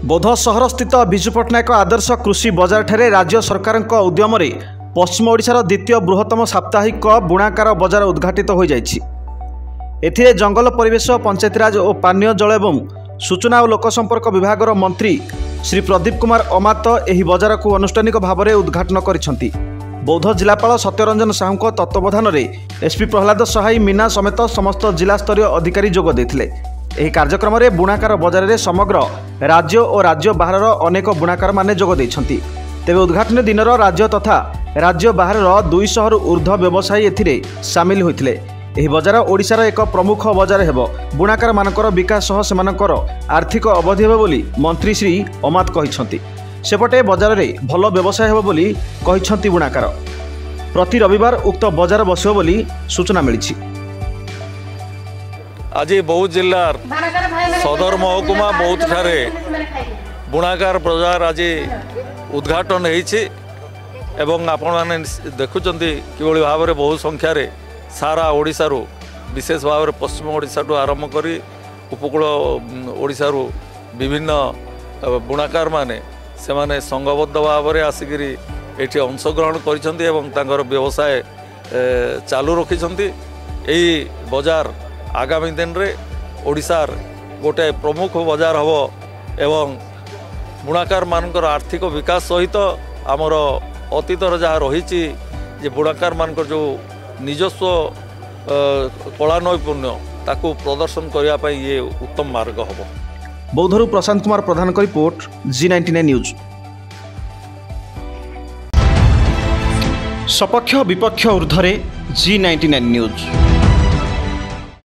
बौद्ध सहर स्थित विजु पट्टनायक आदर्श कृषि बजार ठारे राज्य सरकार उद्यम पश्चिम ओडिशार द्वितीय बृहत्तम साप्ताहिक बुणाकार बजार उद्घाटित हो जाइछि। एथिरे जंगल परिवेश पंचायतीराज और पानीय जल एवं सूचना और लोकसंपर्क विभाग मंत्री श्री प्रदीप कुमार अमात एही बजार को आनुष्ठानिक भाव में उद्घाटन करिसेंति। बौद्ध जिलापाल सत्यरंजन साहू तत्वावधान में एसपी प्रहलाद सहाई मीना समेत समस्त जिला स्तरीय अधिकारी जोग देथिले। एही कार्यक्रम में बुणाकार बजार में समग्र राज्य और राज्य बाहर अनेक बुणाकार माने जोग देइछंती। तेबे उद्घाटन दिनर राज्य तथा राज्य बाहर 200 रु ऊर्ध्व व्यवसायी एथिरे सामिल होइथिले। एही बजार ओडिशार एक प्रमुख बजार हेबो। बुणाकार मानकर विकास सह सेमानकर आर्थिक अवधि हेबो बोली मंत्री श्री अमात कहिसंती। सेपटे बजार में भल व्यवसाय हेबो बोली कहिसंती बुणाकार। प्रति रविवार उक्त बजार बसिबो बोली सूचना मिलिछि। आज बौद्ध जिलार सदर महकुमा बौद्ध ठारे बुणाकार बजार आज उद्घाटन होइछि एवं आपण माने देखुचंती किभଳି भाव में बहु संख्यार सारा ओडिशारू विशेष भाव में पश्चिम ओडिशाठू आरंभ करी उपकूल ओडिशारू विभिन्न बुणाकार माने से माने संघबद्ध भाव में आसिकी एठी अंशग्रहण करिसंती एवं तांकर व्यवसाय चालू रखिसंती। एही बजार आगामी दिन रे ओडिशार गोटे प्रमुख बजार हबो एवं बुणाकार मानकर आर्थिक विकास सहित आमर अतीतर जहाँ रही जे बुणाकार मानकर जो निजस्व कला नैपुण्य ताकू प्रदर्शन करने ये उत्तम मार्ग हबो। बौद्धरू प्रशांत कुमार प्रधान का रिपोर्ट G99 न्यूज। सपक्ष विपक्ष ऊर्ध्वे G99 न्यूज।